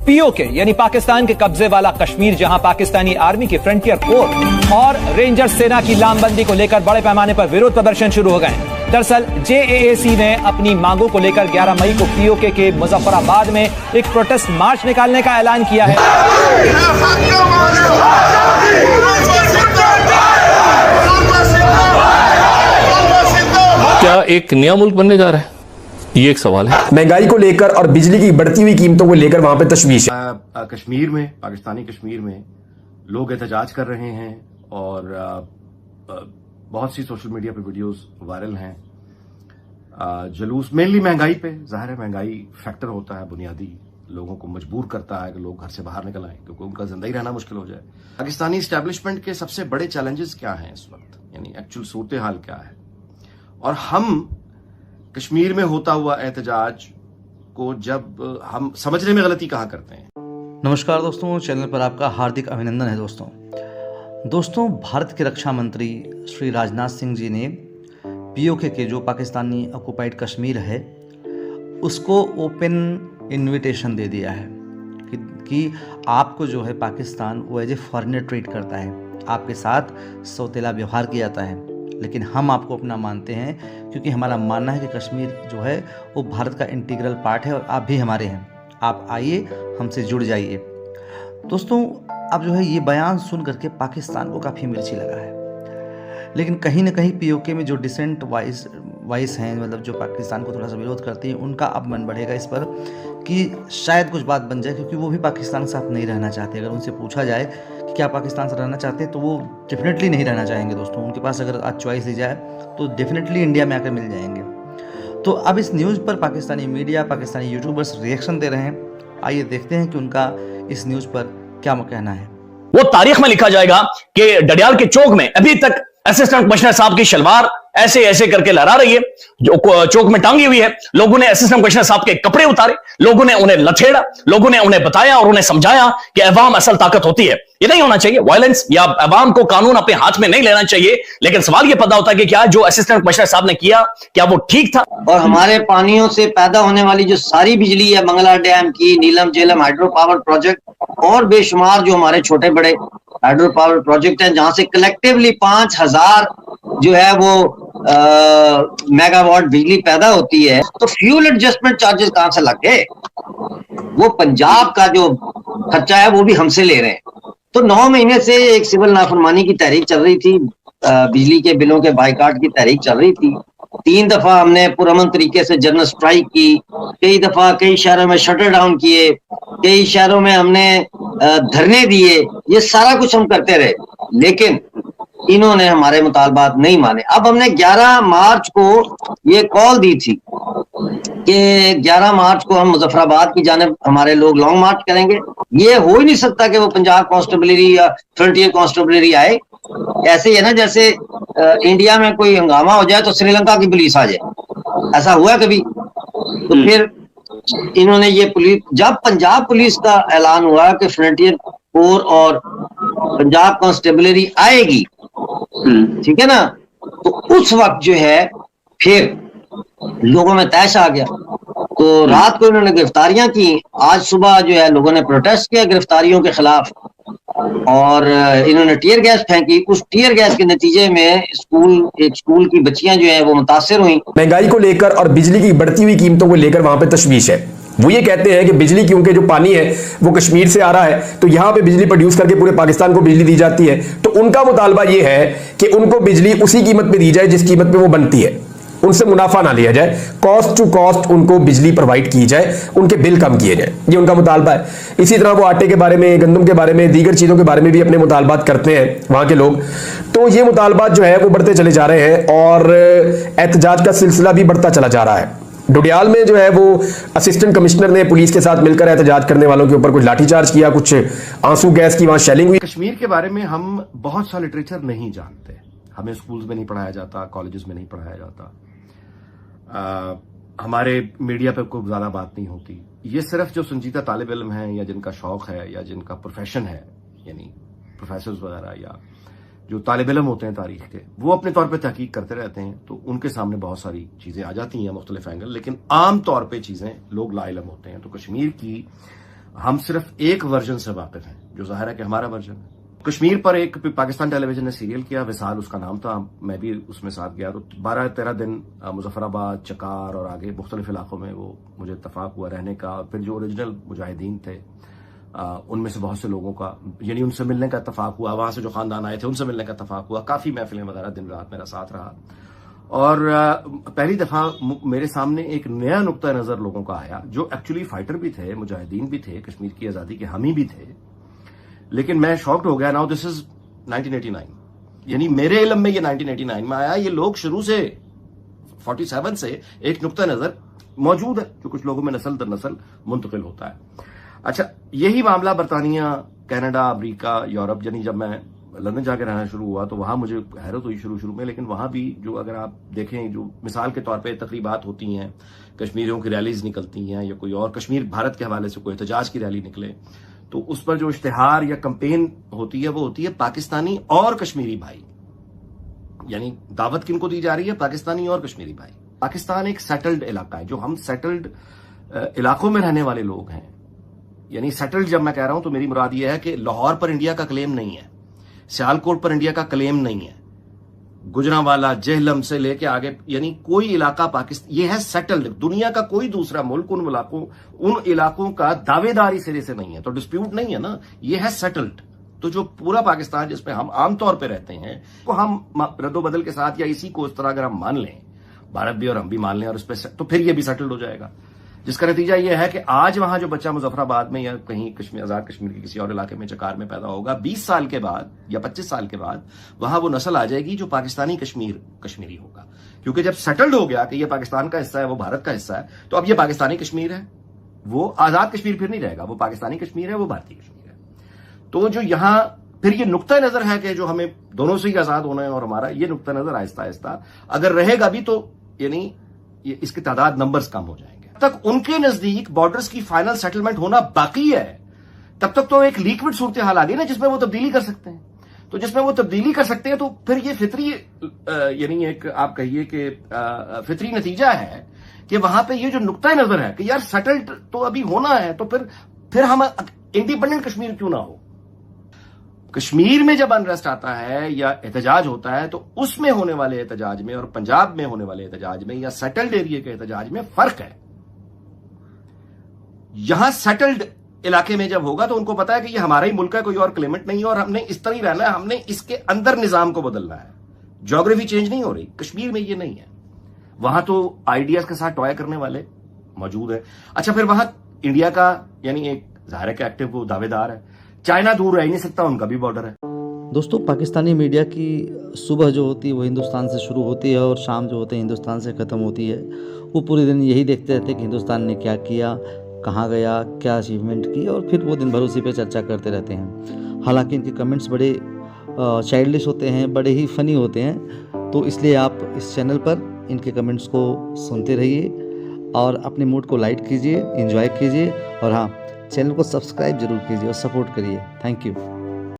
PoK यानी पाकिस्तान के कब्जे वाला कश्मीर, जहां पाकिस्तानी आर्मी की फ्रंटियर कोर और रेंजर सेना की लामबंदी को लेकर बड़े पैमाने पर विरोध प्रदर्शन शुरू हो गए। दरअसल जेएएसी ने अपनी मांगों को लेकर 11 मई को पीओके के मुजफ्फराबाद में एक प्रोटेस्ट मार्च निकालने का ऐलान किया है। क्या एक नया मुल्क बनने जा रहा है, ये एक सवाल है। महंगाई को लेकर और बिजली की बढ़ती हुई कीमतों को लेकर वहां पे तशवीश है। कश्मीर में, पाकिस्तानी कश्मीर में लोग एहतजाज कर रहे हैं और बहुत सी सोशल मीडिया पे वीडियोस वायरल हैं। जुलूस मेनली महंगाई पे, जाहिर है महंगाई फैक्टर होता है बुनियादी, लोगों को मजबूर करता है कि लोग घर से बाहर निकल आए क्योंकि उनका जिंदगी रहना मुश्किल हो जाए। पाकिस्तानी एस्टैब्लिशमेंट के सबसे बड़े चैलेंजेस क्या हैं इस वक्त, यानी एक्चुअल सूरत हाल क्या है, और हम कश्मीर में होता हुआ एहतजाज को जब हम समझने में गलती कहां करते हैं। नमस्कार दोस्तों, चैनल पर आपका हार्दिक अभिनंदन है। दोस्तों भारत के रक्षा मंत्री श्री राजनाथ सिंह जी ने पीओके के जो पाकिस्तानी ऑक्युपाइड कश्मीर है उसको ओपन इन्विटेशन दे दिया है कि आपको जो है पाकिस्तान वो एज ए फॉरेनर ट्रीट करता है, आपके साथ सौतेला व्यवहार किया जाता है, लेकिन हम आपको अपना मानते हैं क्योंकि हमारा मानना है कि कश्मीर जो है वो भारत का इंटीग्रल पार्ट है और आप भी हमारे हैं। आप आइए, हमसे जुड़ जाइए। दोस्तों अब जो है ये बयान सुन करके पाकिस्तान को काफ़ी मिर्ची लगा है, लेकिन कहीं ना कहीं पीओके में जो डिसेंट वॉइस हैं, मतलब जो पाकिस्तान को थोड़ा सा विरोध करती हैं, उनका अब मन बढ़ेगा इस पर कि शायद कुछ बात बन जाए, क्योंकि वो भी पाकिस्तान के साथ नहीं रहना चाहते। अगर उनसे पूछा जाए कि क्या पाकिस्तान से रहना चाहते हैं तो वो डेफिनेटली नहीं रहना चाहेंगे। दोस्तों उनके पास अगर आज चॉइस दी जाए तो डेफिनेटली इंडिया में आकर मिल जाएंगे। तो अब इस न्यूज़ पर Pakistani media, Pakistani YouTubers reaction दे रहे हैं। आइए देखते हैं कि उनका इस न्यूज़ पर क्या कहना है। वो तारीख में लिखा जाएगा कि डडियाल के चौक में अभी तक असिस्टेंट कमिश्नर साहब की शलवार ऐसे ऐसे करके लहरा रही है, जो चौक में टांगी हुई है। लोगों ने असिस्टेंट कमिश्नर साहब के कपड़े उतारे, लोगों ने उन्हें लथेड़ा, लोगों ने उन्हें बताया और उन्हें समझाया कि अवाम असल ताकत होती है। ये नहीं होना चाहिए वायलेंस, या अवाम को कानून अपने हाथ में नहीं लेना चाहिए। लेकिन सवाल ये पैदा होता है कि क्या जो असिस्टेंट कमिश्नर साहब ने किया क्या वो ठीक था। और हमारे पानियों से पैदा होने वाली जो सारी बिजली है, मंगला डैम की, नीलम झेलम हाइड्रो पावर प्रोजेक्ट और बेशुमार जो हमारे छोटे बड़े हाइड्रो पावर प्रोजेक्ट हैं, जहां से कलेक्टिवली 5000 जो है वो मेगावाट बिजली पैदा होती है, तो फ्यूल एडजस्टमेंट चार्जेस कहां से लग गए? वो पंजाब का जो खर्चा है वो भी हमसे ले रहे हैं। तो 9 महीने से एक सिविल नाफरमानी की तहरीक चल रही थी, बिजली के बिलों के बाइकाट की तहरीक चल रही थी। 3 दफा हमने पुरअमन तरीके से जनरल स्ट्राइक की, कई दफा कई शहरों में शटर डाउन किए, कई शहरों में हमने धरने दिए, ये सारा कुछ हम करते रहे, लेकिन इन्होंने हमारे मुतालबात नहीं माने। अब हमने 11 मार्च को ये कॉल दी थी कि 11 मार्च को हम मुजफ्फराबाद की जानिब हमारे लोग लॉन्ग मार्च करेंगे। ये हो ही नहीं सकता कि वो पंजाब कांस्टेबलरी या फ्रंटियर कांस्टेबलरी आए। ऐसे ही है ना जैसे इंडिया में कोई हंगामा हो जाए तो श्रीलंका की पुलिस आ जाए, ऐसा हुआ कभी? तो फिर इन्होंने ये पुलिस, जब पंजाब पुलिस का ऐलान हुआ कि फ्रंटियर कोर और पंजाब कांस्टेबलरी आएगी, ठीक है ना, तो उस वक्त जो है फिर लोगों में तैश आ गया। तो रात को इन्होंने गिरफ्तारियां की, आज सुबह जो है लोगों ने प्रोटेस्ट किया गिरफ्तारियों के खिलाफ और इन्होंने टीयर गैस फेंकी। उस टीयर गैस के नतीजे में एक स्कूल की बच्चियां जो है वो मुतासिर हुई। महंगाई को लेकर और बिजली की बढ़ती हुई कीमतों को लेकर वहां पे तशवीश है। वो ये कहते हैं कि बिजली क्योंकि जो पानी है वो कश्मीर से आ रहा है, तो यहां पे बिजली प्रोड्यूस करके पूरे पाकिस्तान को बिजली दी जाती है। तो उनका मुतालबा ये है कि उनको बिजली उसी कीमत पे दी जाए जिस कीमत पे वो बनती है, उनसे मुनाफा ना लिया जाए, कॉस्ट टू कॉस्ट उनको बिजली प्रोवाइड की जाए, उनके बिल कम किए जाए, ये उनका मुतालबा है। इसी तरह वो आटे के बारे में, गंदम के बारे में, दीगर चीज़ों के बारे में भी अपने मुतालबात करते हैं वहाँ के लोग। तो ये मुतालबात जो है वो बढ़ते चले जा रहे हैं और एहतजाज का सिलसिला भी बढ़ता चला जा रहा है। डोडियाल में जो है वो असिस्टेंट कमिश्नर ने पुलिस के साथ मिलकर एहतजाज करने वालों के ऊपर कुछ लाठीचार्ज किया, कुछ आंसू गैस की वहाँ शेलिंग हुई। कश्मीर के बारे में हम बहुत सा लिटरेचर नहीं जानते, हमें स्कूल्स में नहीं पढ़ाया जाता, कॉलेजेस में नहीं पढ़ाया जाता, हमारे मीडिया पे कोई ज्यादा बात नहीं होती। ये सिर्फ जो संजीदा तालिब इल्म हैं या जिनका शौक है या जिनका प्रोफेशन है, यानी प्रोफेसर वगैरह या जो तालिब इल्म होते हैं तारीख के, वो अपने तौर पे तहकीक करते रहते हैं, तो उनके सामने बहुत सारी चीजें आ जाती हैं मुख्तलिफ एंगल, लेकिन आम तौर पे चीजें लोग लाइलम होते हैं। तो कश्मीर की हम सिर्फ एक वर्जन से वाकिफ हैं, जो जाहिर है कि हमारा वर्जन है। कश्मीर पर एक पाकिस्तान टेलीविजन ने सीरियल किया, विसाल उसका नाम था, मैं भी उसमें साथ गया। तो 12-13 दिन मुजफ्फराबाद, चकार और आगे मुख्तलिफ इलाकों में वो मुझे इत्तफाक हुआ रहने का। और फिर जो ओरिजिनल मुजाहिदीन थे उनमें से बहुत से लोगों का, यानी उनसे मिलने का इत्तफाक हुआ, वहां से जो खानदान आए थे उनसे मिलने का इत्तफाक हुआ। काफी महफिलें वगैरह दिन रात मेरा साथ रहा। और पहली दफा मेरे सामने एक नया नुक्ता नजर लोगों का आया, जो एक्चुअली फाइटर भी थे, मुजाहिदीन भी थे, कश्मीर की आजादी के हामी भी थे। लेकिन मैं शॉक्ड हो गया। नाउ दिस इज 1989, यानी मेरे इल्म में ये 1989 में आया। ये लोग शुरू से 47 से एक नुक्ता नजर मौजूद है, जो कुछ लोगों में नस्ल दर नस्ल मुंतकिल होता है। अच्छा, यही मामला बरतानिया, कनाडा, अमेरिका, यूरोप, यानी जब मैं लंदन जाके रहना शुरू हुआ तो वहां मुझे हैरत हुई शुरू में। लेकिन वहां भी जो अगर आप देखें, जो मिसाल के तौर पे तकरीबात होती हैं, कश्मीरियों की रैलीज निकलती हैं, या कोई और कश्मीर भारत के हवाले से कोई एहतजाज की रैली निकले, तो उस पर जो इश्तिहार या कंपेन होती है वो होती है पाकिस्तानी और कश्मीरी भाई। यानी दावत किनको दी जा रही है? पाकिस्तानी और कश्मीरी भाई। पाकिस्तान एक सेटल्ड इलाका है, जो हम सेटल्ड इलाकों में रहने वाले लोग हैं। यानी सेटल्ड जब मैं कह रहा हूं तो मेरी मुराद यह है कि लाहौर पर इंडिया का क्लेम नहीं है, सियालकोट पर इंडिया का क्लेम नहीं है, गुजरांवाला, जेहलम से लेके आगे, यानी कोई इलाका पाकिस्तान, ये है सेटल्ड। दुनिया का कोई दूसरा मुल्क उन इलाकों का दावेदारी सिरे से नहीं है, तो डिस्प्यूट नहीं है ना, ये है सेटल्ड। तो जो पूरा पाकिस्तान जिसमें हम आमतौर पे रहते हैं, तो हम रद्दोबदल के साथ या इसी को इस तरह अगर हम मान लें, भारत भी और हम भी मान लें, और इस पर तो फिर ये भी सेटल्ड हो जाएगा। जिसका नतीजा यह है कि आज वहां जो बच्चा मुजफ्फराबाद में या कहीं कश्मीर, आजाद कश्मीर के किसी और इलाके में, चकार में पैदा होगा, 20 साल के बाद या 25 साल के बाद वहां वो नस्ल आ जाएगी जो पाकिस्तानी कश्मीरी होगा। क्योंकि जब सेटल्ड हो गया कि ये पाकिस्तान का हिस्सा है, वो भारत का हिस्सा है, तो अब ये पाकिस्तानी कश्मीर है, वो आजाद कश्मीर फिर नहीं रहेगा, वो पाकिस्तानी कश्मीर है, वो भारतीय कश्मीर है। तो जो यहां फिर ये नुक्ता नजर है कि जो हमें दोनों से ही आजाद होना है, और हमारा ये नुक्ता नजर आहिस्ता आहिस्ता अगर रहेगा भी, तो यानी इसकी तादाद, नंबर्स कम हो जाएंगे। तक उनके नजदीक बॉर्डर्स की फाइनल सेटलमेंट होना बाकी है, तब तक तो एक लिक्विड सूरत हाल आ गई ना, जिसमें वो तब्दीली कर सकते हैं। तो जिसमें वो तब्दीली कर सकते हैं, तो फिर ये फितरी, यानी एक आप कहिए कि फितरी नतीजा है कि वहां पे ये जो नुक्ता नजर है कि यार सेटल्ड तो अभी होना है, तो फिर हम इंडिपेंडेंट कश्मीर क्यों ना हो। कश्मीर में जब अनरेस्ट आता है या एहतजाज होता है, तो उसमें होने वाले एहतजाज में और पंजाब में होने वाले एहतजाज में या सेटल्ड एरिया के एहतजाज में फर्क है। यहां सेटल्ड इलाके में जब होगा तो उनको पता है कि ये हमारा ही मुल्क है, कोई और क्लेमेंट नहीं है, और हमने इस तरह ही रहना है, हमने इसके अंदर निजाम को बदलना है। ज्योग्राफी चेंज नहीं हो रही, कश्मीर में ये नहीं है। वहां तो आइडियाज के साथ टॉय करने वाले मौजूद है। अच्छा, फिर वहां इंडिया का, यानी एक ज़ाहिर है कि एक्टिव वो दावेदार है, चाइना दूर रह ही नहीं सकता, उनका भी बॉर्डर है। दोस्तों, पाकिस्तानी मीडिया की सुबह जो होती है वो हिंदुस्तान से शुरू होती है, और शाम जो होते हैं हिंदुस्तान से ख़त्म होती है। वो पूरे दिन यही देखते रहते हैं कि हिंदुस्तान ने क्या किया, कहाँ गया, क्या अचीवमेंट की, और फिर वो दिन भर उसी पे चर्चा करते रहते हैं। हालांकि इनके कमेंट्स बड़े चाइल्डिश होते हैं, बड़े ही फ़नी होते हैं। तो इसलिए आप इस चैनल पर इनके कमेंट्स को सुनते रहिए और अपने मूड को लाइट कीजिए, एंजॉय कीजिए, और हाँ, चैनल को सब्सक्राइब जरूर कीजिए और सपोर्ट करिए। Thank you.